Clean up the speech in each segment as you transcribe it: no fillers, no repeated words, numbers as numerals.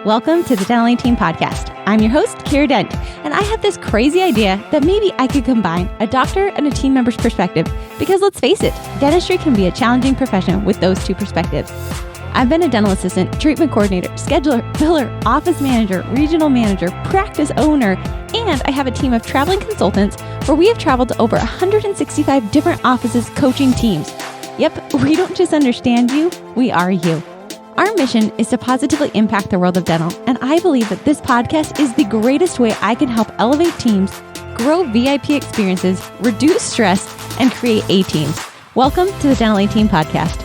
Welcome to the Dental Team Podcast. I'm your host, Kiera Dent, and I have this crazy idea that maybe I could combine a doctor and a team member's perspective because let's face it, dentistry can be a challenging profession with those two perspectives. I've been a dental assistant, treatment coordinator, scheduler, biller, office manager, regional manager, practice owner, and I have a team of traveling consultants where we have traveled to over 165 different offices coaching teams. Yep, we don't just understand you, we are you. Our mission is to positively impact the world of dental, and I believe that this podcast is the greatest way I can help elevate teams, grow VIP experiences, reduce stress, and create A-teams. Welcome to the Dental Team Podcast.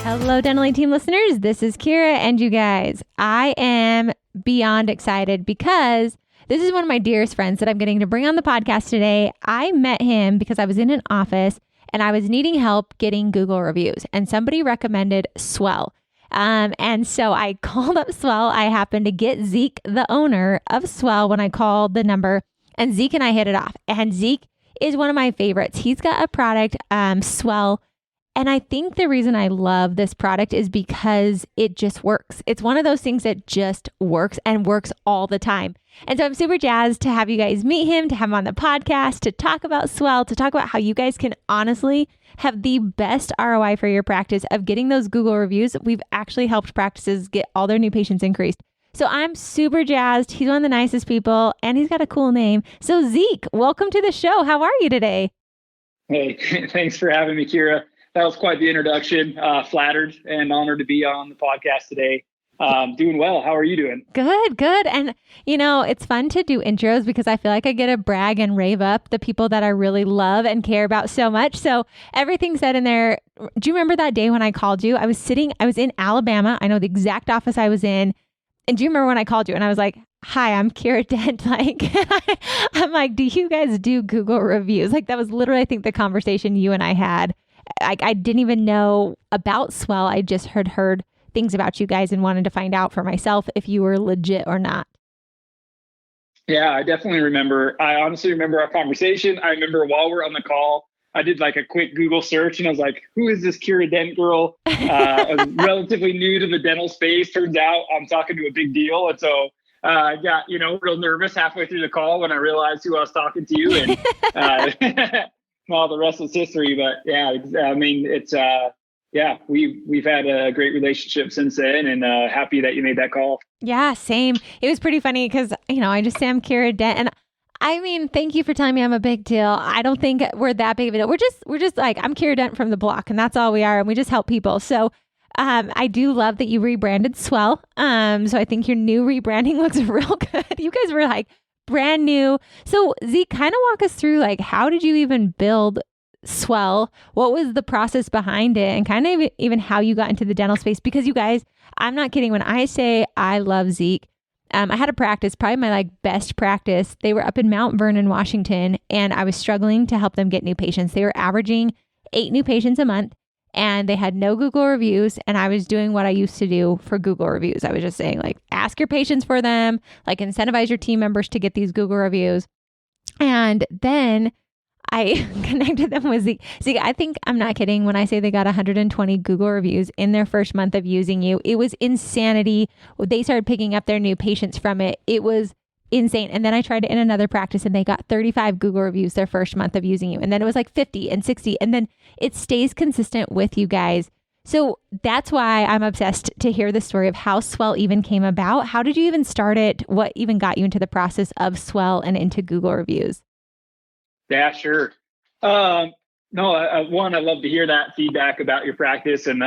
Hello, Dental Team listeners. This is Kiera, and you guys, I am beyond excited because this is one of my dearest friends that I'm getting to bring on the podcast today. I met him because I was in an office and I was needing help getting Google reviews, and somebody recommended Swell. And so I called up Swell. I happened to get Zeke, the owner of Swell, when I called the number, and Zeke and I hit it off. And Zeke is one of my favorites. He's got a product, Swell. And I think the reason I love this product is because it just works. It's one of those things that just works and works all the time. And so I'm super jazzed to have you guys meet him, to have him on the podcast, to talk about Swell, to talk about how you guys can honestly have the best ROI for your practice of getting those Google reviews. We've actually helped practices get all their new patients increased. So I'm super jazzed. He's one of the nicest people and he's got a cool name. So Zeke, welcome to the show. How are you today? Hey, thanks for having me, Kiera. That was quite the introduction. Flattered and honored to be on the podcast today. Doing well. How are you doing? Good. And you know, it's fun to do intros because I feel like I get to brag and rave up the people that I really love and care about so much. So everything said in there. Do you remember that day when I called you? I was in Alabama. I know the exact office I was in. And do you remember when I called you and I was like, hi, I'm Kiera Dent. Like, I'm like, do you guys do Google reviews? Like that was literally, I think, the conversation you and I had. I didn't even know about Swell. I just heard things about you guys and wanted to find out for myself if you were legit or not. Yeah, I definitely remember. I honestly remember our conversation. I remember while we're on the call, I did like a quick Google search and I was like, who is this Kiera Dent girl? I was relatively new to the dental space. Turns out I'm talking to a big deal. And so I got, real nervous halfway through the call when I realized who I was talking to. And well, the rest is history, but yeah, I mean, it's, we've had a great relationship since then and happy that you made that call. Yeah, same. It was pretty funny because, I just say I'm Kiera Dent and I mean, thank you for telling me I'm a big deal. I don't think we're that big of a deal. We're just like, I'm Kiera Dent from the block and that's all we are. And we just help people. So I do love that you rebranded Swell. So I think your new rebranding looks real good. You guys were like, brand new. So Zeke, kind of walk us through like, how did you even build Swell? What was the process behind it? And kind of even how you got into the dental space? Because you guys, I'm not kidding. When I say I love Zeke, I had a practice, probably my best practice. They were up in Mount Vernon, Washington, and I was struggling to help them get new patients. They were averaging 8 new patients a month. And they had no Google reviews. And I was doing what I used to do for Google reviews. I was just saying ask your patients for them, incentivize your team members to get these Google reviews. And then I connected them with Zeke. Zeke, I think I'm not kidding when I say they got 120 Google reviews in their first month of using you. It was insanity. They started picking up their new patients from it. It was insane. And then I tried it in another practice and they got 35 Google reviews their first month of using you. And then it was 50 and 60. And then it stays consistent with you guys. So that's why I'm obsessed to hear the story of how Swell even came about. How did you even start it? What even got you into the process of Swell and into Google reviews? Yeah, sure. I love to hear that feedback about your practice and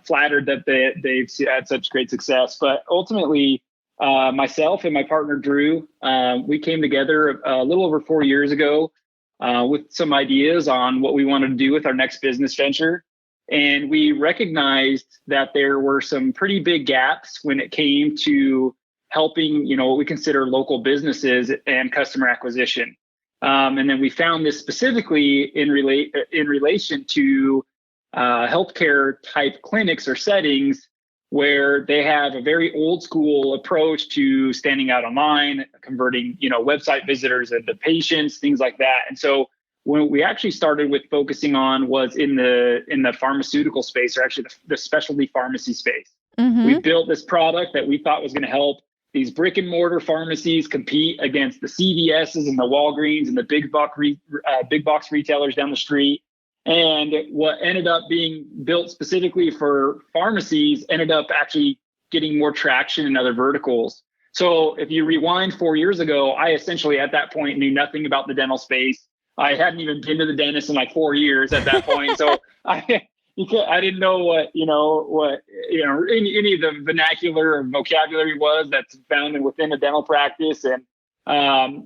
flattered that they've had such great success. But ultimately, myself and my partner, Drew, we came together a little over 4 years ago with some ideas on what we wanted to do with our next business venture. And we recognized that there were some pretty big gaps when it came to helping, what we consider local businesses and customer acquisition. And then we found this specifically in relation to healthcare type clinics or settings where they have a very old school approach to standing out online, converting, website visitors into patients, things like that. And so When we actually started with focusing on was in the pharmaceutical space, or actually the specialty pharmacy space. We built this product that we thought was going to help these brick and mortar pharmacies compete against the CVSs and the Walgreens and the big box retailers down the street. And what ended up being built specifically for pharmacies ended up actually getting more traction in other verticals. So if you rewind 4 years ago, I essentially at that point knew nothing about the dental space. I hadn't even been to the dentist in like 4 years at that point. So I didn't know what any of the vernacular or vocabulary was that's found within a dental practice, and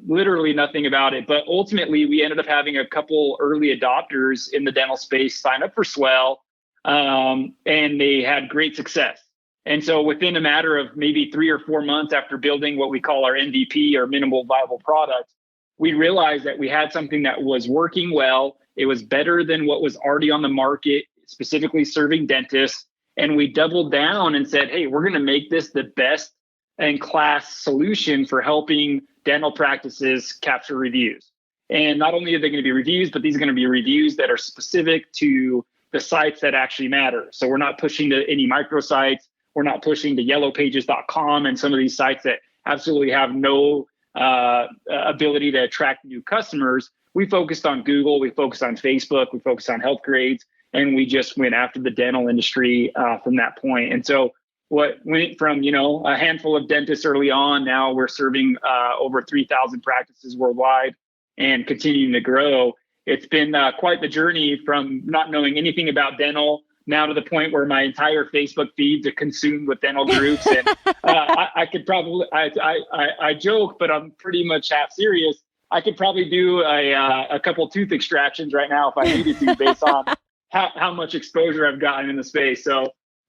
literally nothing about it. But ultimately, we ended up having a couple early adopters in the dental space sign up for Swell, and they had great success. And so within a matter of maybe 3 or 4 months after building what we call our MVP, or minimal viable product, we realized that we had something that was working well. It was better than what was already on the market, specifically serving dentists. And we doubled down and said, hey, we're going to make this the best in class solution for helping dental practices capture reviews. And not only are they going to be reviews, but these are going to be reviews that are specific to the sites that actually matter. So we're not pushing to any microsites. We're not pushing to yellowpages.com and some of these sites that absolutely have no ability to attract new customers. We focused on Google, we focused on Facebook, we focused on health grades, and we just went after the dental industry from that point. And so what went from, a handful of dentists early on, now we're serving over 3,000 practices worldwide and continuing to grow. It's been quite the journey from not knowing anything about dental now to the point where my entire Facebook feeds are consumed with dental groups. And I could probably, I joke, but I'm pretty much half serious. I could probably do a couple tooth extractions right now if I needed to, based on how much exposure I've gotten in the space. So,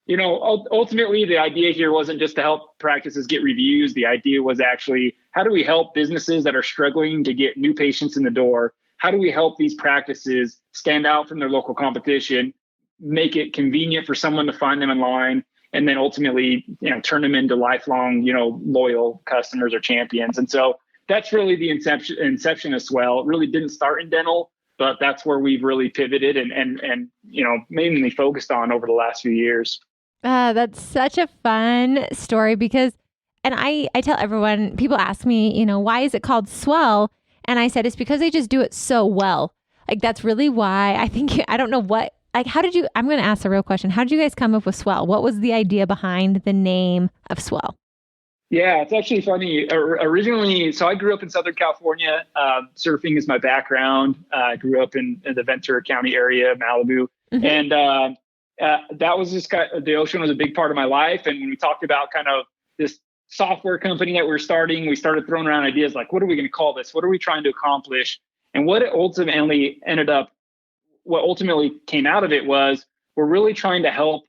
ultimately the idea here wasn't just to help practices get reviews. The idea was actually, how do we help businesses that are struggling to get new patients in the door? How do we help these practices stand out from their local competition, make it convenient for someone to find them online, and then ultimately, turn them into lifelong, loyal customers or champions? And so that's really the inception of Swell. It really didn't start in dental, but that's where we've really pivoted and mainly focused on over the last few years. That's such a fun story because, and I tell everyone, people ask me, why is it called Swell? And I said, it's because they just do it so well. Like, that's really why. I don't know what, like, I'm going to ask the real question. How did you guys come up with Swell? What was the idea behind the name of Swell? Yeah, it's actually funny. Originally, so I grew up in Southern California. Surfing is my background. I grew up in the Ventura County area, Malibu. And that was just the ocean was a big part of my life. And when we talked about kind of this software company that we're starting, we started throwing around ideas like, what are we going to call this? What are we trying to accomplish? And what ultimately came out of it was, we're really trying to help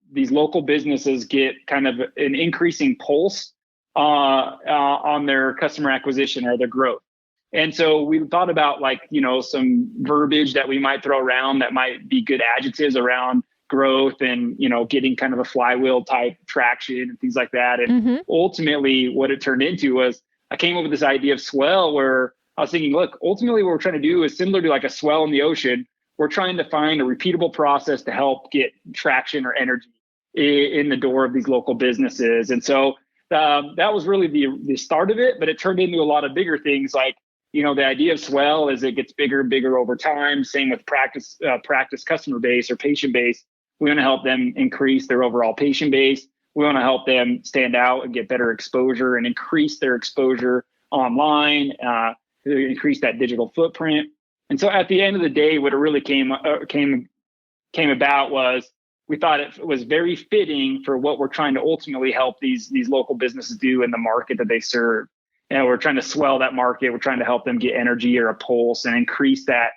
these local businesses get kind of an increasing pulse on their customer acquisition or their growth. And so we thought about some verbiage that we might throw around that might be good adjectives around growth and, getting kind of a flywheel type traction and things like that. And ultimately what it turned into was, I came up with this idea of Swell, where I was thinking, look, ultimately what we're trying to do is similar to like a swell in the ocean. We're trying to find a repeatable process to help get traction or energy in the door of these local businesses. And so that was really the start of it, but it turned into a lot of bigger things. Like, the idea of Swell is it gets bigger and bigger over time. Same with practice customer base or patient base. We want to help them increase their overall patient base. We want to help them stand out and get better exposure and increase their exposure online, increase that digital footprint. And so at the end of the day, what it really came about was, we thought it was very fitting for what we're trying to ultimately help these local businesses do in the market that they serve. And we're trying to swell that market. We're trying to help them get energy or a pulse and increase that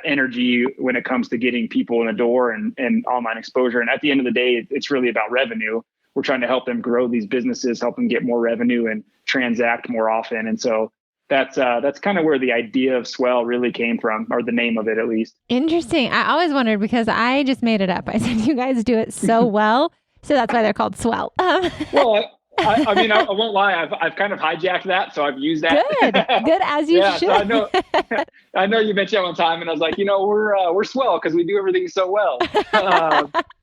energy when it comes to getting people in the door and online exposure. And at the end of the day, it's really about revenue. We're trying to help them grow these businesses, help them get more revenue and transact more often. And so that's kind of where the idea of Swell really came from, or the name of it at least. Interesting. I always wondered, because I just made it up. I said, you guys do it so well. So that's why they're called Swell. Well, I mean, I won't lie. I've kind of hijacked that, so I've used that. Good as you should. So I know you mentioned one time, and I was like, we're swell because we do everything so well.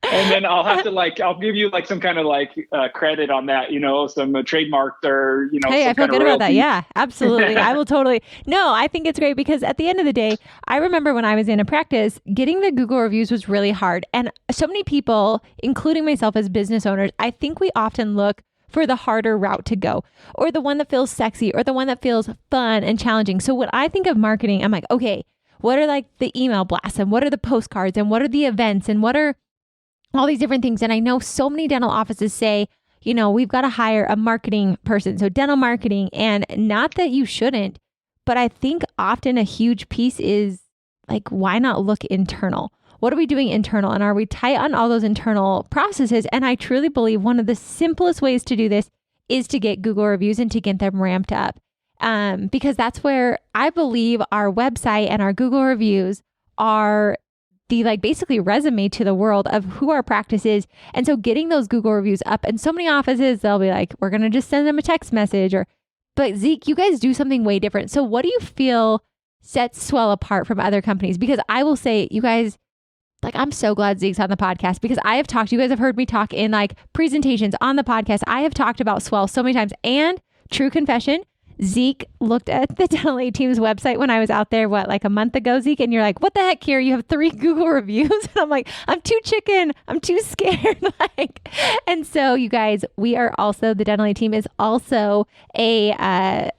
And then I'll have to I'll give you some kind of credit on that, some trademarked or Hey, I some feel kind good of about that. royalty. Yeah, absolutely. I will totally. No, I think it's great because at the end of the day, I remember when I was in a practice, getting the Google reviews was really hard. And so many people, including myself as business owners, I think we often look for the harder route to go or the one that feels sexy or the one that feels fun and challenging. So when I think of marketing, I'm like, okay, what are the email blasts and what are the postcards and what are the events and what are all these different things? And I know so many dental offices say, we've got to hire a marketing person. So dental marketing, and not that you shouldn't, but I think often a huge piece is why not look internal? What are we doing internal? And are we tight on all those internal processes? And I truly believe one of the simplest ways to do this is to get Google reviews and to get them ramped up. Because that's where I believe our website and our Google reviews are the basically resume to the world of who our practice is. And so getting those Google reviews up, and so many offices, they'll be like, we're going to just send them a text message but Zeke, you guys do something way different. So what do you feel sets Swell apart from other companies? Because I will say, you guys, I'm so glad Zeke's on the podcast because I have talked, you guys have heard me talk in presentations on the podcast. I have talked about Swell so many times, and true confession, Zeke looked at the Dental A team's website when I was out there, a month ago, Zeke? And you're like, what the heck, Kiera? You have 3 Google reviews? And I'm like, I'm too chicken. I'm too scared. And so you guys, we are also, the Dental A team is also a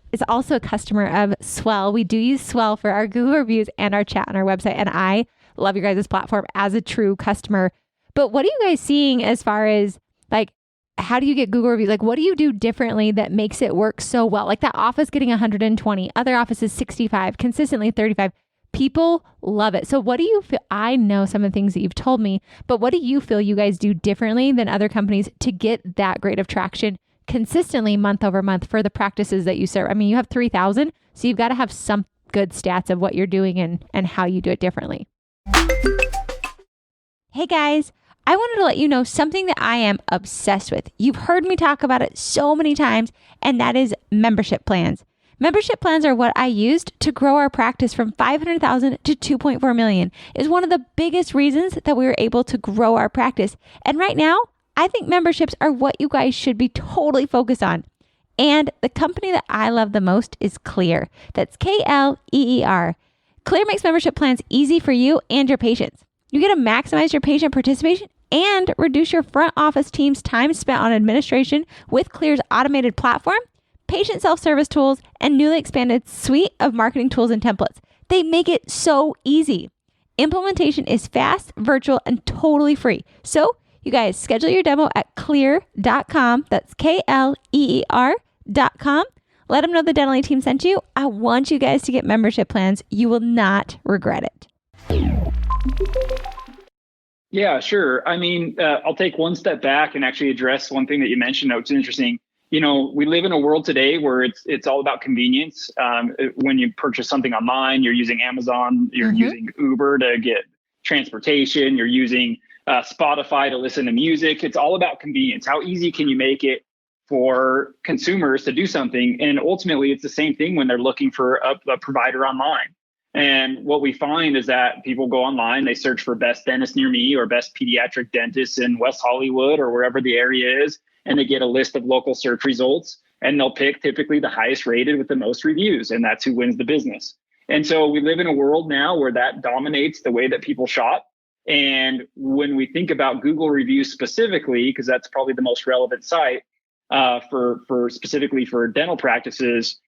customer of Swell. We do use Swell for our Google reviews and our chat on our website. And I love your guys' platform as a true customer. But what are you guys seeing as far as how do you get Google reviews? What do you do differently that makes it work so well? That office getting 120, other offices 65, consistently 35. People love it. So what do you feel? I know some of the things that you've told me, but what do you feel you guys do differently than other companies to get that great of traction consistently month over month for the practices that you serve? I mean, you have 3,000, so you've got to have some good stats of what you're doing and how you do it differently. Hey guys, I wanted to let you know something that I am obsessed with. You've heard me talk about it so many times, and that is membership plans. Membership plans are what I used to grow our practice from 500,000 to 2.4 million. Is one of the biggest reasons that we were able to grow our practice. And right now, I think memberships are what you guys should be totally focused on. And the company that I love the most is Clear. That's Kleer. Clear makes membership plans easy for you and your patients. You get to maximize your patient participation and reduce your front office team's time spent on administration with Clear's automated platform, patient self-service tools, and newly expanded suite of marketing tools and templates. They make it so easy. Implementation is fast, virtual, and totally free. So you guys schedule your demo at kleer.com. That's Kleer.com. Let them know the Dental A team sent you. I want you guys to get membership plans. You will not regret it. Yeah, sure. I mean, I'll take one step back and actually address one thing that you mentioned, which is interesting. We live in a world today where it's all about convenience. When you purchase something online, you're using Amazon, you're using Uber to get transportation, you're using Spotify to listen to music. It's all about convenience. How easy can you make it for consumers to do something? And ultimately, it's the same thing when they're looking for a provider online. And what we find is that people go online, they search for best dentist near me or best pediatric dentist in West Hollywood or wherever the area is, and they get a list of local search results, and they'll pick typically the highest rated with the most reviews, and that's who wins the business. And so we live in a world now where that dominates the way that people shop. And when we think about Google reviews specifically, because that's probably the most relevant site for specifically for dental practices,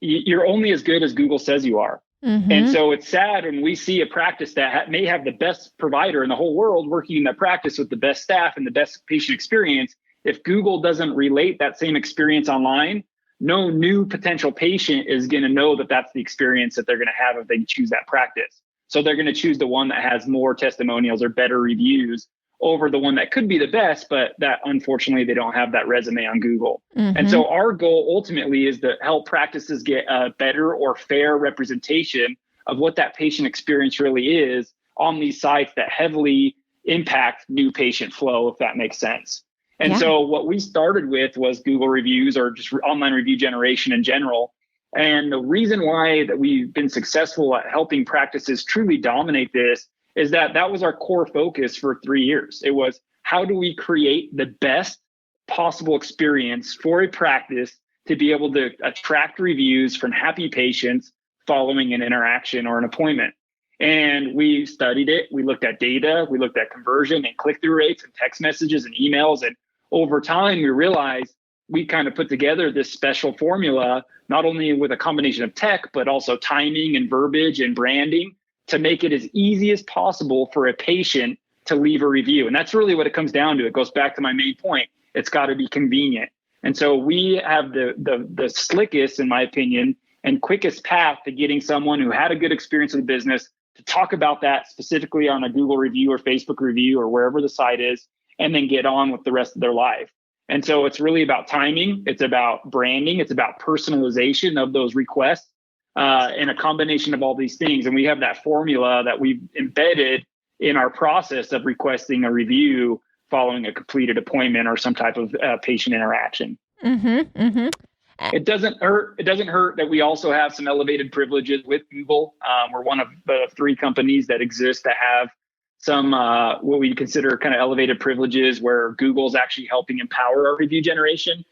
you're only as good as Google says you are. And so it's sad when we see a practice that may have the best provider in the whole world working in that practice with the best staff and the best patient experience. If Google doesn't relate that same experience online, no new potential patient is going to know that that's the experience that they're going to have if they choose that practice. So they're going to choose the one that has more testimonials or better reviews over the one that could be the best, but that unfortunately they don't have that resume on Google. And so our goal ultimately is to help practices get a better or fair representation of what that patient experience really is on these sites that heavily impact new patient flow, if that makes sense. And Yeah. so what we started with was Google reviews, or just online review generation in general. And the reason why that we've been successful at helping practices truly dominate this is that that was our core focus for 3 years. It was, how do we create the best possible experience for a practice to be able to attract reviews from happy patients following an interaction or an appointment? And we studied it. We looked at data. We looked at conversion and click-through rates and text messages and emails. And over time, we realized we kind of put together this special formula, not only with a combination of tech, but also timing and verbiage and branding, to make it as easy as possible for a patient to leave a review. And that's really what it comes down to. It goes back to my main point. It's got to be convenient. And so we have the slickest, in my opinion, and quickest path to getting someone who had a good experience with the business to talk about that specifically on a Google review or Facebook review or wherever the site is, and then get on with the rest of their life. And so it's really about timing. It's about branding. It's about personalization of those requests, and a combination of all these things. And we have that formula that we've embedded in our process of requesting a review following a completed appointment or some type of patient interaction. Mm-hmm, mm-hmm. It doesn't hurt. It doesn't hurt that we also have some elevated privileges with Google. We're one of the 3 companies that exist that have some what we consider kind of elevated privileges, where Google's actually helping empower our review generation,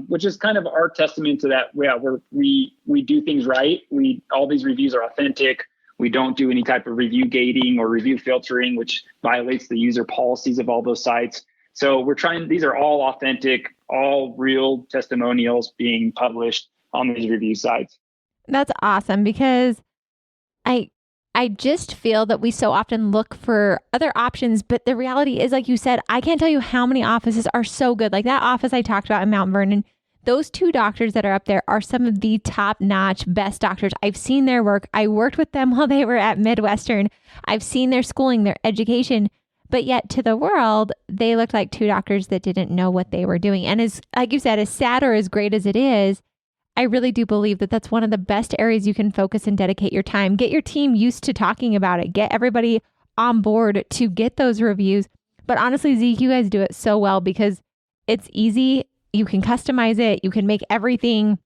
which is kind of our testament to that. Yeah, we do things right. All these reviews are authentic. We don't do any type of review gating or review filtering, which violates the user policies of all those sites. So we're trying, these are all authentic, all real testimonials being published on these review sites. That's awesome, because I just feel that we so often look for other options, but the reality is, like you said, I can't tell you how many offices are so good. Like that office I talked about in Mount Vernon, those 2 doctors that are up there are some of the top-notch best doctors. I've seen their work. I worked with them while they were at Midwestern. I've seen their schooling, their education, but yet to the world, they looked like 2 doctors that didn't know what they were doing. And as, like you said, as sad or as great as it is, I really do believe that that's one of the best areas you can focus and dedicate your time. Get your team used to talking about it. Get everybody on board to get those reviews. But honestly, Zeke, you guys do it so well because it's easy. You can customize it. You can make everything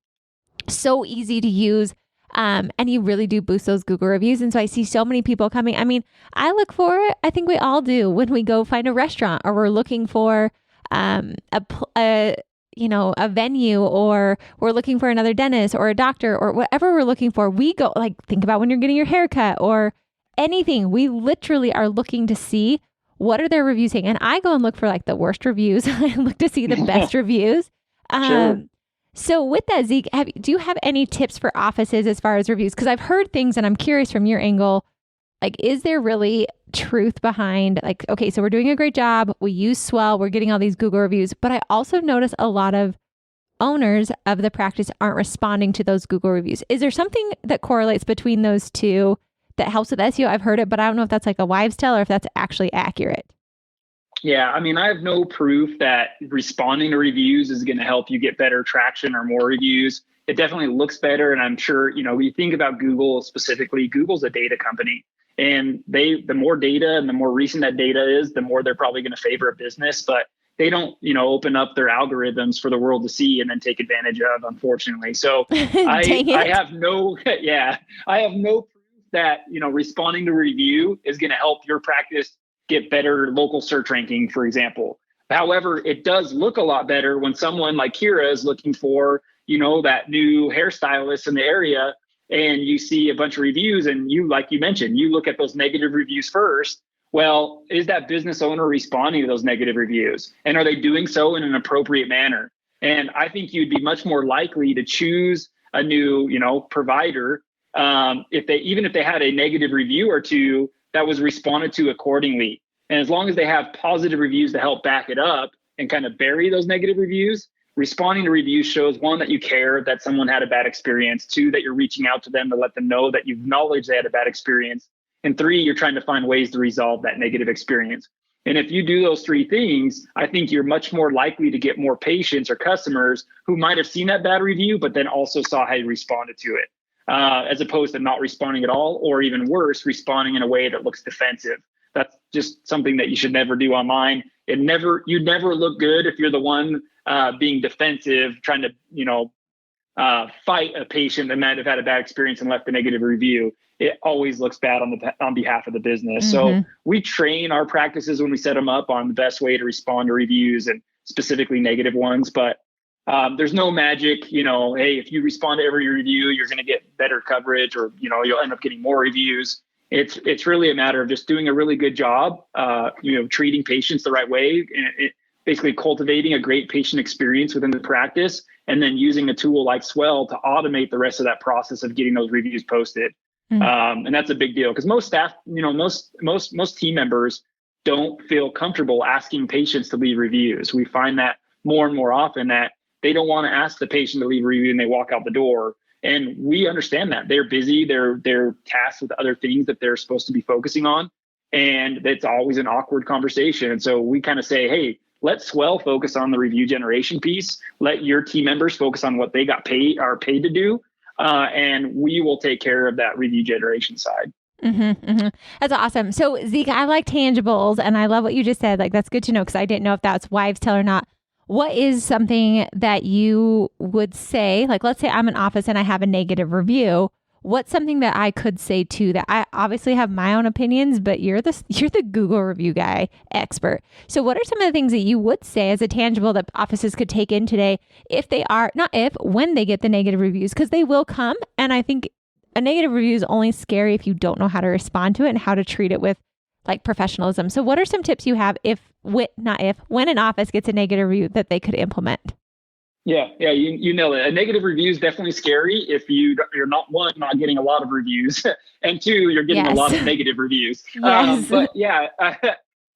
so easy to use. And you really do boost those Google reviews. And so I see so many people coming. I mean, I look for it. I think we all do when we go find a restaurant, or we're looking for a venue, or we're looking for another dentist or a doctor or whatever we're looking for. We go, like, think about when you're getting your hair cut or anything. We literally are looking to see what are their reviews saying. And I go and look for like the worst reviews. I look to see the best reviews. Sure. So with that, Zeke, do you have any tips for offices as far as reviews? Because I've heard things and I'm curious from your angle, like, is there really truth behind, like, okay, so we're doing a great job. We use Swell. We're getting all these Google reviews. But I also notice a lot of owners of the practice aren't responding to those Google reviews. Is there something that correlates between those two that helps with SEO? I've heard it, but I don't know if that's like a wives' tale or if that's actually accurate. Yeah, I mean, I have no proof that responding to reviews is going to help you get better traction or more reviews. It definitely looks better. And I'm sure, when you think about Google specifically, Google's a data company. And the more data and the more recent that data is, the more they're probably going to favor a business. But they don't, open up their algorithms for the world to see and then take advantage of, unfortunately. So I have no proof that, responding to review is going to help your practice get better local search ranking, for example. However, it does look a lot better when someone like Kiera is looking for, that new hairstylist in the area, and you see a bunch of reviews, and like you mentioned, you look at those negative reviews first. Well, is that business owner responding to those negative reviews? And are they doing so in an appropriate manner? And I think you'd be much more likely to choose a new, provider if they had a negative review or two that was responded to accordingly. And as long as they have positive reviews to help back it up and kind of bury those negative reviews, responding to reviews shows, one, that you care that someone had a bad experience, two, that you're reaching out to them to let them know that you've acknowledged they had a bad experience, and three, you're trying to find ways to resolve that negative experience. And if you do those three things, I think you're much more likely to get more patients or customers who might have seen that bad review, but then also saw how you responded to it, as opposed to not responding at all, or even worse, responding in a way that looks defensive. That's just something that you should never do online. You never look good if you're the one being defensive, trying to, fight a patient that might have had a bad experience and left a negative review. It always looks bad on behalf of the business. Mm-hmm. So we train our practices when we set them up on the best way to respond to reviews, and specifically negative ones. But there's no magic, hey, if you respond to every review, you're going to get better coverage, or, you'll end up getting more reviews. It's really a matter of just doing a really good job, treating patients the right way, basically cultivating a great patient experience within the practice, and then using a tool like Swell to automate the rest of that process of getting those reviews posted. And that's a big deal, because most staff, most team members don't feel comfortable asking patients to leave reviews. We find that more and more often that they don't want to ask the patient to leave a review and they walk out the door. And we understand that they're busy, they're tasked with other things that they're supposed to be focusing on. And it's always an awkward conversation. And so we kind of say, hey, let Swell focus on the review generation piece. Let your team members focus on what they are paid to do. And we will take care of that review generation side. Mm-hmm, mm-hmm. That's awesome. So Zeke, I like tangibles, and I love what you just said. Like, that's good to know, because I didn't know if that's wives' tale or not. What is something that you would say? Like, let's say I'm in office and I have a negative review. What's something that I could say to that? I obviously have my own opinions, but you're the Google review guy expert. So what are some of the things that you would say as a tangible that offices could take in today, when they get the negative reviews? Because they will come. And I think a negative review is only scary if you don't know how to respond to it and how to treat it with like professionalism. So what are some tips you have when an office gets a negative review that they could implement? Yeah, you nailed it. A negative review is definitely scary if you're not getting a lot of reviews, and two, you're getting a lot of negative reviews. Yes.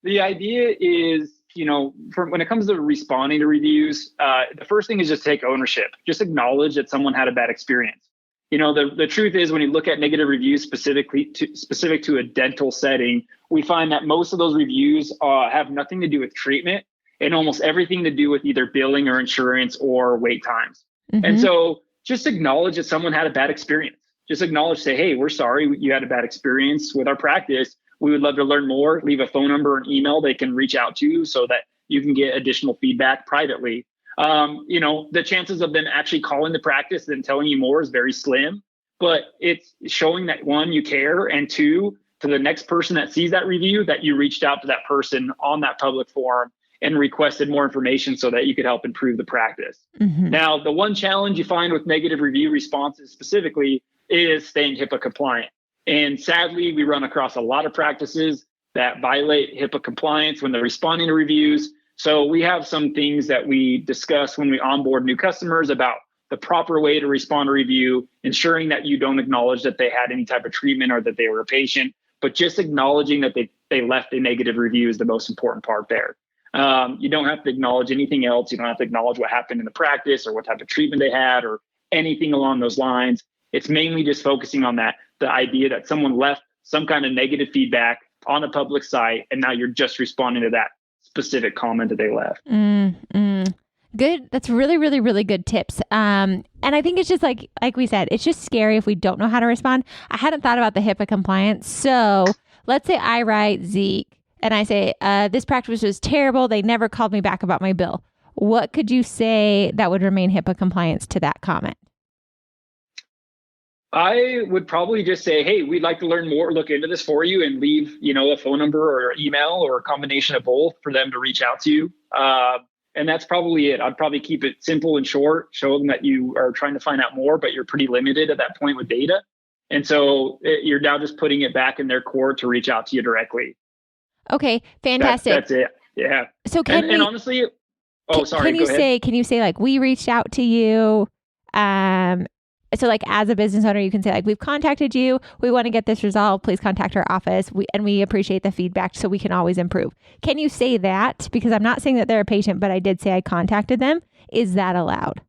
The idea is, when it comes to responding to reviews, the first thing is just take ownership. Just acknowledge that someone had a bad experience. The truth is, when you look at negative reviews specific to a dental setting, we find that most of those reviews have nothing to do with treatment, and almost everything to do with either billing or insurance or wait times. Mm-hmm. And so just acknowledge that someone had a bad experience. Just say, hey, we're sorry you had a bad experience with our practice. We would love to learn more. Leave a phone number or an email they can reach out to so that you can get additional feedback privately. The chances of them actually calling the practice and telling you more is very slim, but it's showing that, one, you care, and two, to the next person that sees that review, that you reached out to that person on that public forum and requested more information so that you could help improve the practice. Mm-hmm. Now, the one challenge you find with negative review responses specifically is staying HIPAA compliant. And sadly, we run across a lot of practices that violate HIPAA compliance when they're responding to reviews. So we have some things that we discuss when we onboard new customers about the proper way to respond to review, ensuring that you don't acknowledge that they had any type of treatment or that they were a patient, but just acknowledging that they left a negative review is the most important part there. You don't have to acknowledge anything else. You don't have to acknowledge what happened in the practice or what type of treatment they had or anything along those lines. It's mainly just focusing on the idea that someone left some kind of negative feedback on a public site, and now you're just responding to that specific comment that they left. Good. That's really, really, really good tips. And I think it's just like we said, it's just scary if we don't know how to respond. I hadn't thought about the HIPAA compliance. So let's say I write Zeke and I say, this practice was terrible. They never called me back about my bill. What could you say that would remain HIPAA compliance to that comment? I would probably just say, hey, we'd like to learn more, look into this for you, and leave, a phone number or email or a combination of both for them to reach out to you. And that's probably it. I'd probably keep it simple and short, show them that you are trying to find out more, but you're pretty limited at that point with data. And so you're now just putting it back in their court to reach out to you directly. Okay, fantastic. That's it. Yeah. So and honestly, can you say like, we reached out to you? So like, as a business owner, you can say like, we've contacted you. We want to get this resolved. Please contact our office. We appreciate the feedback so we can always improve. Can you say that? Because I'm not saying that they're a patient, but I did say I contacted them. Is that allowed?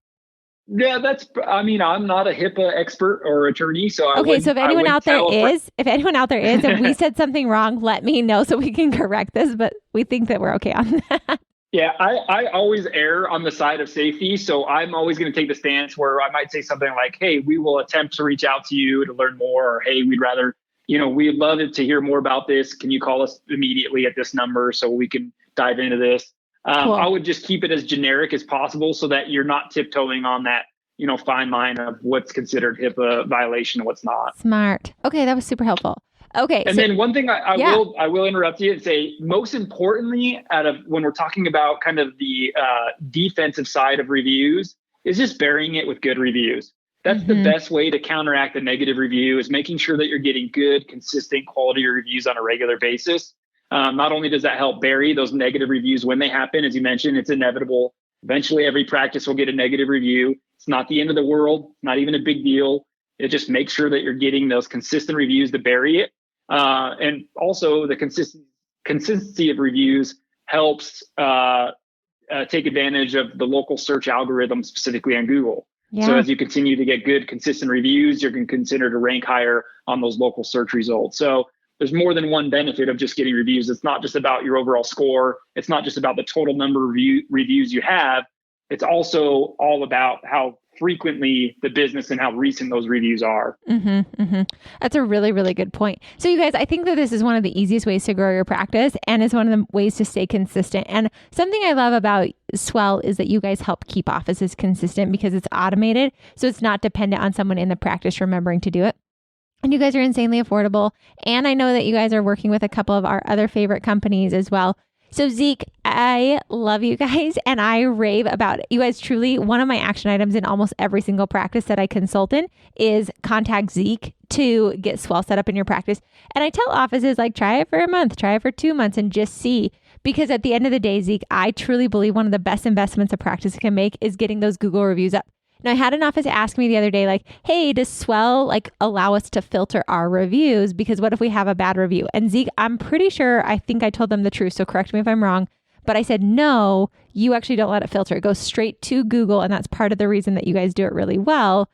Yeah, I'm not a HIPAA expert or attorney. So if anyone out there is, and we said something wrong, let me know so we can correct this, but we think that we're okay on that. Yeah, I always err on the side of safety. So I'm always going to take the stance where I might say something like, hey, we will attempt to reach out to you to learn more. Or, hey, we'd love it to hear more about this. Can you call us immediately at this number so we can dive into this. Cool. I would just keep it as generic as possible so that you're not tiptoeing on that, fine line of what's considered HIPAA violation and what's not. Smart. Okay, that was super helpful. Okay. And then one thing I yeah. will interrupt you and say, most importantly, when we're talking about kind of the defensive side of reviews, is just burying it with good reviews. That's the best way to counteract the negative review, is making sure that you're getting good, consistent quality reviews on a regular basis. Not only does that help bury those negative reviews when they happen, as you mentioned, it's inevitable. Eventually, every practice will get a negative review. It's not the end of the world, not even a big deal. It just makes sure that you're getting those consistent reviews to bury it. And also the consistency of reviews helps take advantage of the local search algorithm, specifically on Google. Yeah. So as you continue to get good, consistent reviews, you're going to consider to rank higher on those local search results. So there's more than one benefit of just getting reviews. It's not just about your overall score. It's not just about the total number of reviews you have. It's also all about how frequently the business and how recent those reviews are. That's a really, really good point. So you guys, I think that this is one of the easiest ways to grow your practice, and is one of the ways to stay consistent. And something I love about Swell is that you guys help keep offices consistent because it's automated. So it's not dependent on someone in the practice remembering to do it. And you guys are insanely affordable. And I know that you guys are working with a couple of our other favorite companies as well. So Zeke, I love you guys, and I rave about it. You guys, truly, one of my action items in almost every single practice that I consult in is contact Zeke to get Swell set up in your practice. And I tell offices, like, try it for a month, try it for 2 months, and just see. Because at the end of the day, Zeke, I truly believe one of the best investments a practice can make is getting those Google reviews up. Now, I had an office ask me the other day, like, hey, does Swell allow us to filter our reviews? Because what if we have a bad review? And Zeke, I'm pretty sure, I think I told them the truth, so correct me if I'm wrong. But I said, no, you actually don't let it filter. It goes straight to Google. And that's part of the reason that you guys do it really well.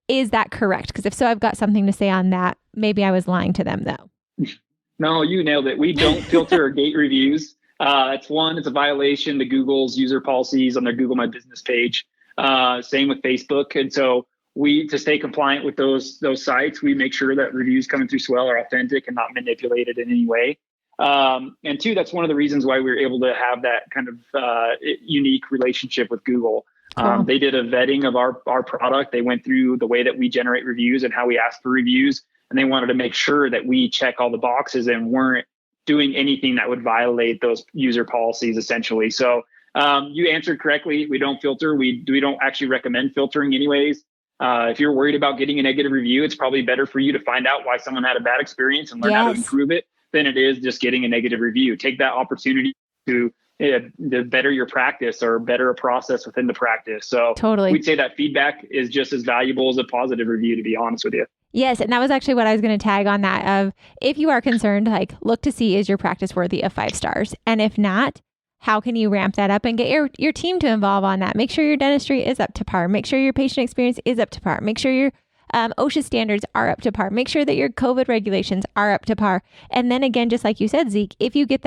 Is that correct? Because if so, I've got something to say on that. Maybe I was lying to them, though. No, you nailed it. We don't filter or gate reviews. It's a violation to Google's user policies on their Google My Business page. Same with Facebook. And so to stay compliant with those sites, we make sure that reviews coming through Swell are authentic and not manipulated in any way. And two, that's one of the reasons why we were able to have that kind of unique relationship with Google. Cool. They did a vetting of our product. They went through the way that we generate reviews and how we ask for reviews. And they wanted to make sure that we check all the boxes and weren't doing anything that would violate those user policies, essentially. So you answered correctly. We don't filter. We don't actually recommend filtering anyways. If you're worried about getting a negative review, it's probably better for you to find out why someone had a bad experience and learn how to improve it than it is just getting a negative review. Take that opportunity to better your practice or better a process within the practice. So totally, we'd say that feedback is just as valuable as a positive review, to be honest with you. Yes. And that was actually what I was going to tag on that of, if you are concerned, look to see, is your practice worthy of 5 stars? And if not, how can you ramp that up and get your team to involve on that? Make sure your dentistry is up to par. Make sure your patient experience is up to par. Make sure your OSHA standards are up to par. Make sure that your COVID regulations are up to par. And then again, just like you said, Zeke, when you get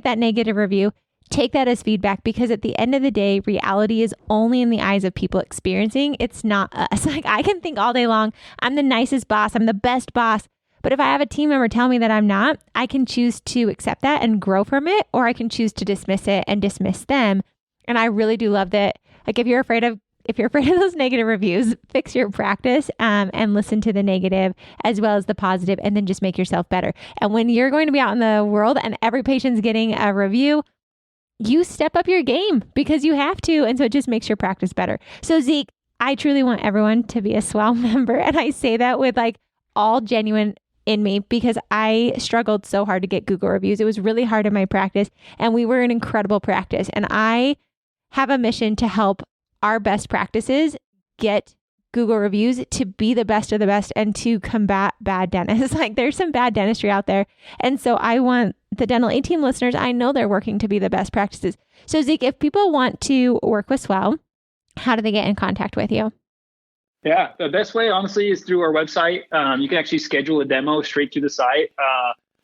that negative review, take that as feedback, because at the end of the day, reality is only in the eyes of people experiencing. It's not us. I can think all day long, I'm the nicest boss, I'm the best boss. But if I have a team member tell me that I'm not, I can choose to accept that and grow from it, or I can choose to dismiss it and dismiss them. And I really do love that. If you're afraid of those negative reviews, fix your practice and listen to the negative as well as the positive, and then just make yourself better. And when you're going to be out in the world and every patient's getting a review, you step up your game because you have to. And so it just makes your practice better. So Zeke, I truly want everyone to be a Swell member. And I say that with all genuine in me, because I struggled so hard to get Google reviews. It was really hard in my practice, and we were an incredible practice. And I have a mission to help our best practices get Google reviews to be the best of the best and to combat bad dentists. There's some bad dentistry out there. And so I want the Dental A Team listeners, I know they're working to be the best practices. So Zeke, if people want to work with Swell, how do they get in contact with you? Yeah, the best way, honestly, is through our website. You can actually schedule a demo straight through the site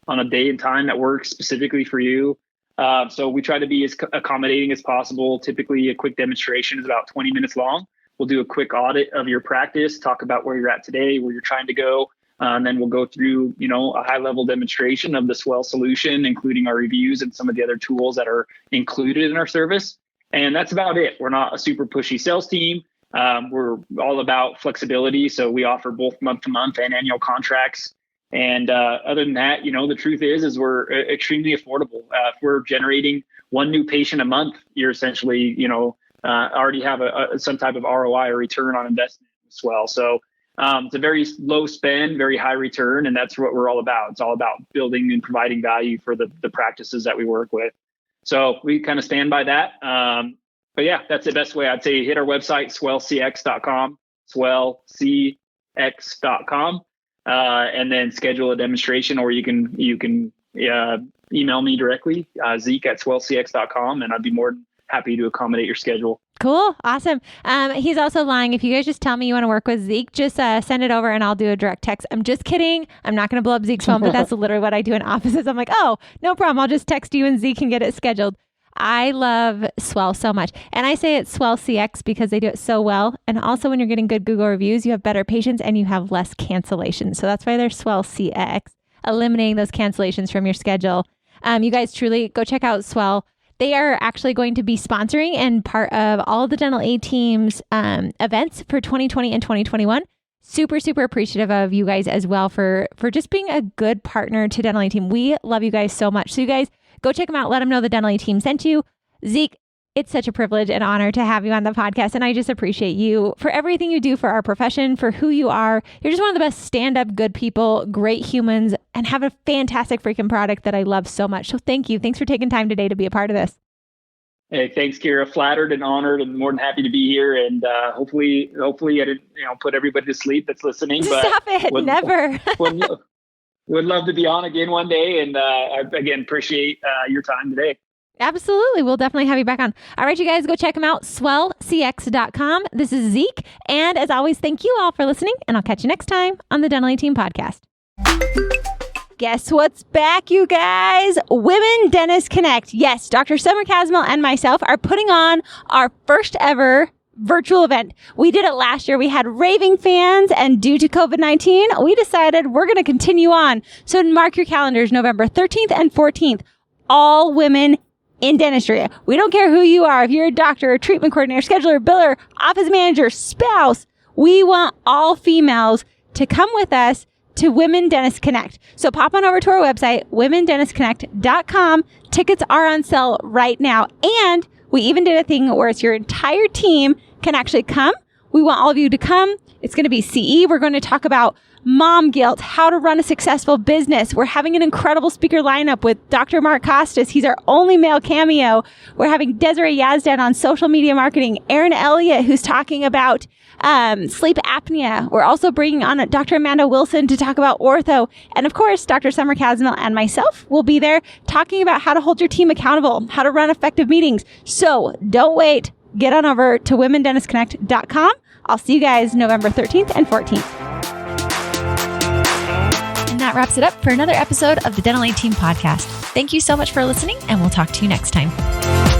on a day and time that works specifically for you. So we try to be as accommodating as possible. Typically, a quick demonstration is about 20 minutes long. We'll do a quick audit of your practice, talk about where you're at today, where you're trying to go, And then we'll go through, a high level demonstration of the Swell solution, including our reviews and some of the other tools that are included in our service. And that's about it. We're not a super pushy sales team. We're all about flexibility. So we offer both month to month and annual contracts. And other than that, the truth is we're extremely affordable. If we're generating one new patient a month, you're essentially, already have some type of ROI or return on investment as well. So it's a very low spend, very high return, and that's what we're all about. It's all about building and providing value for the practices that we work with. So we kind of stand by that. But yeah, that's the best way. I'd say hit our website, swellcx.com, swellcx.com, and then schedule a demonstration, or you can email me directly, Zeke at swellcx.com, and I'd be more than happy to accommodate your schedule. Cool. Awesome. He's also lying. If you guys just tell me you want to work with Zeke, just send it over and I'll do a direct text. I'm just kidding. I'm not going to blow up Zeke's phone, but that's literally what I do in offices. I'm like, oh, no problem. I'll just text you and Zeke can get it scheduled. I love Swell so much. And I say it's Swell CX because they do it so well. And also when you're getting good Google reviews, you have better patients and you have less cancellations. So that's why they're Swell CX, eliminating those cancellations from your schedule. You guys truly go check out Swell. They are actually going to be sponsoring and part of all of the Dental A Team's events for 2020 and 2021. Super, super appreciative of you guys as well for just being a good partner to Dental A Team. We love you guys so much. So you guys go check them out. Let them know the Dental A Team sent you. Zeke, it's such a privilege and honor to have you on the podcast. And I just appreciate you for everything you do for our profession, for who you are. You're just one of the best stand-up good people, great humans, and have a fantastic freaking product that I love so much. So thank you. Thanks for taking time today to be a part of this. Hey, thanks, Kiera. Flattered and honored and more than happy to be here. And hopefully I didn't, put everybody to sleep that's listening. But stop it. Never. would love to be on again one day. And I, again, appreciate your time today. Absolutely. We'll definitely have you back on. All right, you guys, go check them out, swellcx.com. This is Zeke. And as always, thank you all for listening, and I'll catch you next time on the Dental A Team podcast. Guess what's back, you guys? Women Dentists Connect. Yes, Dr. Summer Casmel and myself are putting on our first ever virtual event. We did it last year. We had raving fans, and due to COVID-19, we decided we're going to continue on. So mark your calendars, November 13th and 14th. All women in dentistry. We don't care who you are. If you're a doctor, a treatment coordinator, scheduler, biller, office manager, spouse, we want all females to come with us to Women Dentists Connect. So pop on over to our website, womendentistconnect.com. Tickets are on sale right now. And we even did a thing where it's your entire team can actually come. We want all of you to come. It's going to be CE. We're going to talk about mom guilt, how to run a successful business. We're having an incredible speaker lineup with Dr. Mark Costas. He's our only male cameo. We're having Desiree Yazdan on social media marketing, Aaron Elliott, who's talking about sleep apnea. We're also bringing on Dr. Amanda Wilson to talk about ortho. And of course, Dr. Summer Casmel and myself will be there talking about how to hold your team accountable, how to run effective meetings. So don't wait. Get on over to womendentistconnect.com. I'll see you guys November 13th and 14th. And that wraps it up for another episode of the Dental A Team podcast. Thank you so much for listening, and we'll talk to you next time.